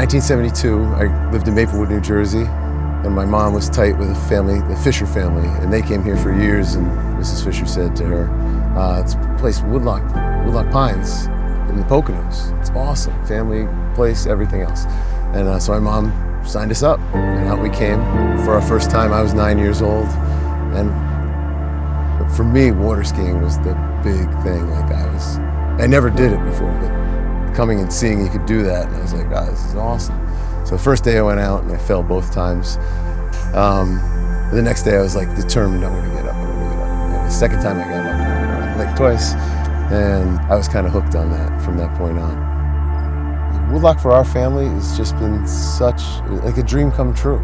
1972, I lived in Maplewood, New Jersey, and my mom was tight with a family, the Fisher family, and they came here for years, and Mrs. Fisher said to her, it's a place, Woodlock Pines in the Poconos. It's awesome, family place, everything else. And so my mom signed us up, and out we came. For our first time, I was 9 years old, and for me, water skiing was the big thing. Like I never did it before, but coming and seeing you could do that, and I was like, oh, this is awesome. So the first day I went out and I fell both times. The next day I was like determined, I'm gonna get up. And the second time I got up, I went like twice, and I was kind of hooked on that from that point on. Woodlock for our family has just been such, like a dream come true.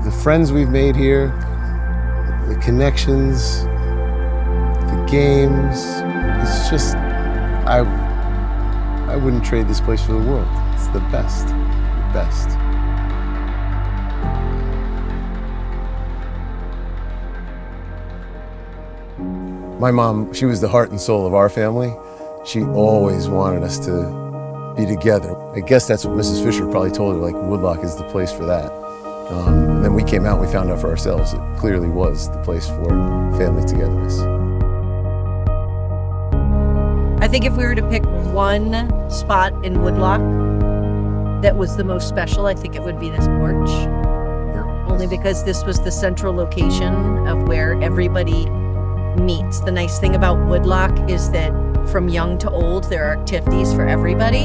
The friends we've made here, the connections, the games, it's just, I wouldn't trade this place for the world. It's the best, the best. My mom, she was the heart and soul of our family. She always wanted us to be together. I guess that's what Mrs. Fisher probably told her, like Woodlock is the place for that. And then we came out and we found out for ourselves it clearly was the place for family togetherness. I think if we were to pick one spot in Woodlock that was the most special, I think it would be this porch. Yeah. Only because this was the central location of where everybody meets. The nice thing about Woodlock is that from young to old, there are activities for everybody,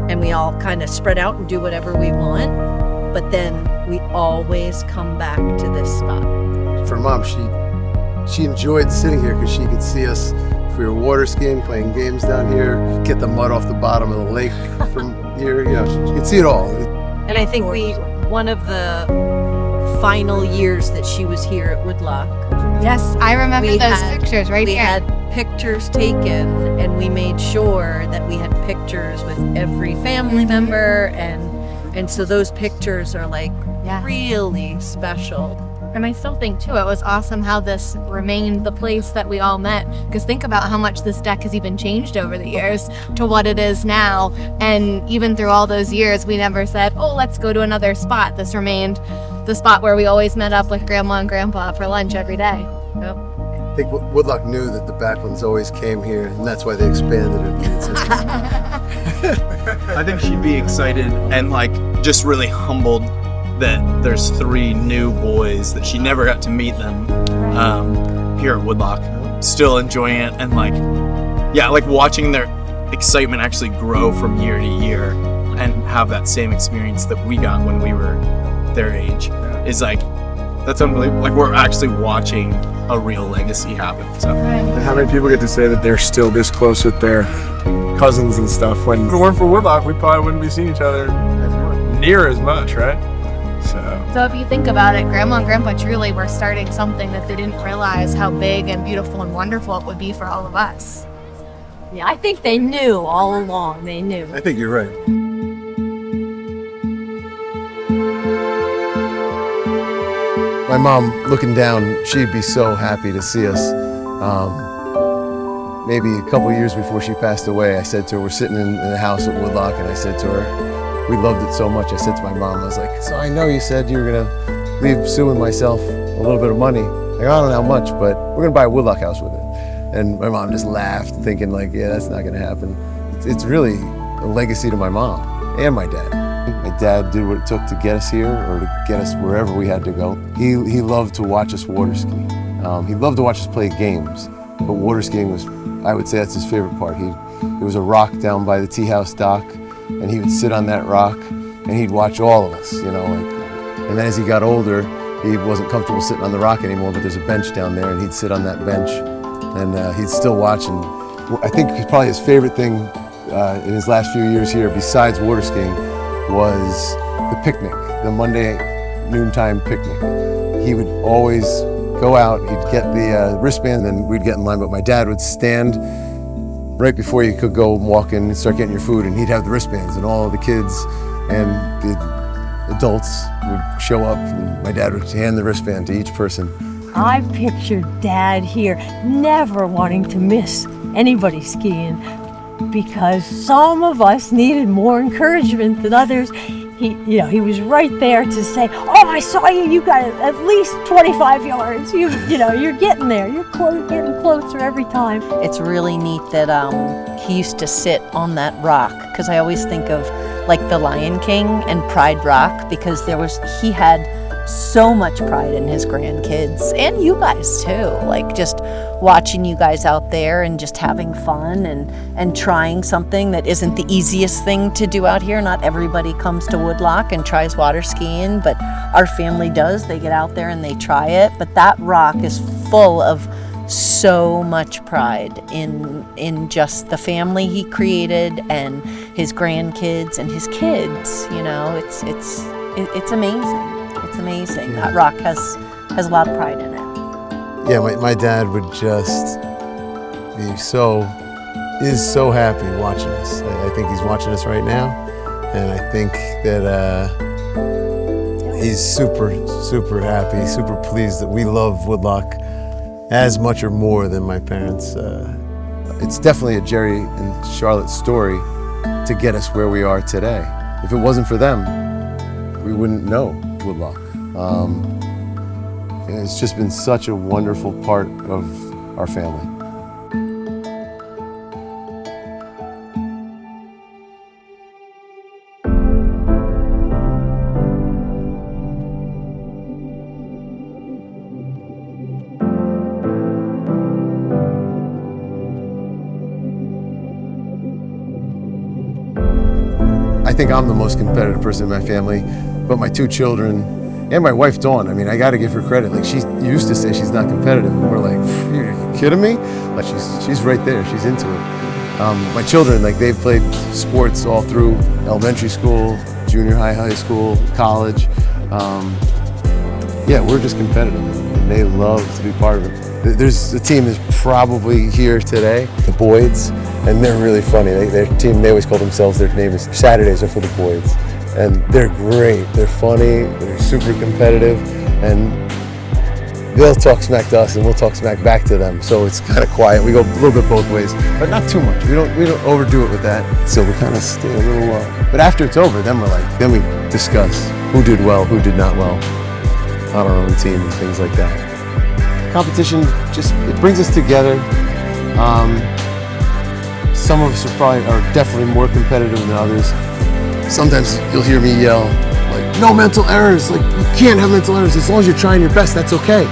and we all kind of spread out and do whatever we want, but then we always come back to this spot. For Mom, she enjoyed sitting here because she could see us if we were water skiing, playing games down here, get the mud off the bottom of the lake from here, you know, she could see it all. And I think one of the final years that she was here at Woodlock. Yes, I remember those pictures right here. We had pictures taken, and we made sure that we had pictures with every family member, and so those pictures are like really special. And I still think too, it was awesome how this remained the place that we all met, because think about how much this deck has even changed over the years to what it is now. And even through all those years, we never said, oh, let's go to another spot. This remained the spot where we always met up with Grandma and Grandpa for lunch every day. Yep. I think Woodlock knew that the Backlunds always came here, and that's why they expanded it. I think she'd be excited and like just really humbled that there's 3 new boys that she never got to meet them here at Woodlock. Still enjoying it, and like watching their excitement actually grow from year to year and have that same experience that we got when we were their age is like, that's unbelievable. Like we're actually watching a real legacy happen. So. And how many people get to say that they're still this close with their cousins and stuff? When if it weren't for Woodlock, we probably wouldn't be seeing each other near as much, right? So if you think about it, Grandma and Grandpa truly were starting something that they didn't realize how big and beautiful and wonderful it would be for all of us. Yeah, I think they knew all along. They knew. I think you're right. My mom, looking down, she'd be so happy to see us. Maybe a couple years before she passed away, I said to her, we're sitting in the house at Woodlock, and I said to her, we loved it so much. I said to my mom, I was like, so I know you said you were gonna leave Sue and myself a little bit of money. Like, I don't know how much, but we're gonna buy a Woodlock house with it. And my mom just laughed, thinking like, yeah, that's not gonna happen. It's really a legacy to my mom and my dad. My dad did what it took to get us here or to get us wherever we had to go. He loved to watch us water ski. He loved to watch us play games, but water skiing was, I would say that's his favorite part. There was a rock down by the tea house dock, and he would sit on that rock and he'd watch all of us, you know, and then as he got older, he wasn't comfortable sitting on the rock anymore, but there's a bench down there, and he'd sit on that bench, and he'd still watch. And I think probably his favorite thing in his last few years here, besides water skiing, was the picnic, the Monday noontime picnic. He would always go out, he'd get the wristband, and we'd get in line, but my dad would stand right before you could go and walk in and start getting your food, and he'd have the wristbands, and all of the kids and the adults would show up, and my dad would hand the wristband to each person. I pictured Dad here never wanting to miss anybody skiing, because some of us needed more encouragement than others. he was right there to say, "Oh, I saw you. You got at least 25 yards. You're getting there. You're getting closer every time." It's really neat that he used to sit on that rock, because I always think of like the Lion King and Pride Rock, because he had so much pride in his grandkids and you guys too, like just watching you guys out there and just having fun and trying something that isn't the easiest thing to do out here. Not everybody comes to Woodlock and tries water skiing, but our family does. They get out there and they try it. But that rock is full of so much pride in just the family he created and his grandkids and his kids. It's amazing. It's amazing. That rock has a lot of pride in it. Yeah, my dad would just be is so happy watching us. I think he's watching us right now, and I think that he's super, super happy, super pleased that we love Woodlock as much or more than my parents. It's definitely a Jerry and Charlotte story to get us where we are today. If it wasn't for them, we wouldn't know Woodlock. And it's just been such a wonderful part of our family. I think I'm the most competitive person in my family, but my two children and my wife Dawn, I mean, I gotta give her credit. Like, she used to say she's not competitive, and we're like, are you kidding me? Like, she's right there, she's into it. My children, like, they've played sports all through elementary school, junior high school, college. Yeah, we're just competitive, and they love to be part of it. There's a team that's probably here today, the Boyds, and they're really funny. Their team, they always call themselves, their name is Saturdays are for the Boyds. And they're great, they're funny, they're super competitive, and they'll talk smack to us and we'll talk smack back to them. So it's kind of quiet. We go a little bit both ways, but not too much. We don't overdo it with that. So we kind of stay a little low. But after it's over, then we discuss who did well, who did not well on our own team and things like that. Competition it brings us together. Some of us are definitely more competitive than others. Sometimes you'll hear me yell, like, no mental errors. Like, you can't have mental errors. As long as you're trying your best, that's okay.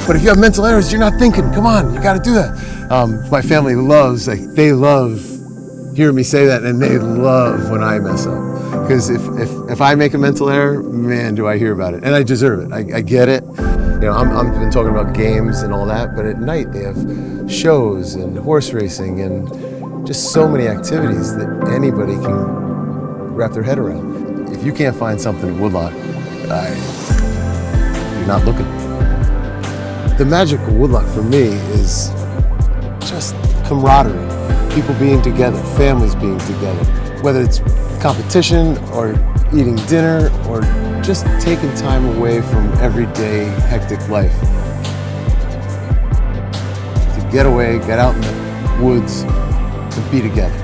But if you have mental errors, you're not thinking. Come on, you got to do that. My family they love hearing me say that, and they love when I mess up. Because if I make a mental error, man, do I hear about it. And I deserve it. I get it. I've been talking about games and all that, but at night they have shows and horse racing and just so many activities that anybody can wrap their head around. If you can't find something at Woodlock, you're not looking. The magic of Woodlock for me is just camaraderie, people being together, families being together, whether it's competition or eating dinner or just taking time away from everyday hectic life. To get away, get out in the woods, to be together.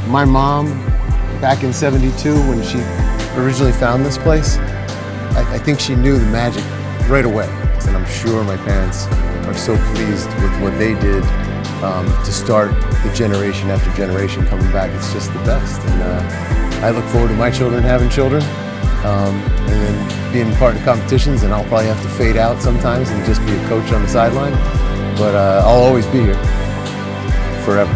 My mom, back in '72, when she originally found this place, I think she knew the magic right away. And I'm sure my parents are so pleased with what they did to start the generation after generation coming back. It's just the best. And I look forward to my children having children and then being part of competitions, and I'll probably have to fade out sometimes and just be a coach on the sideline. But I'll always be here forever.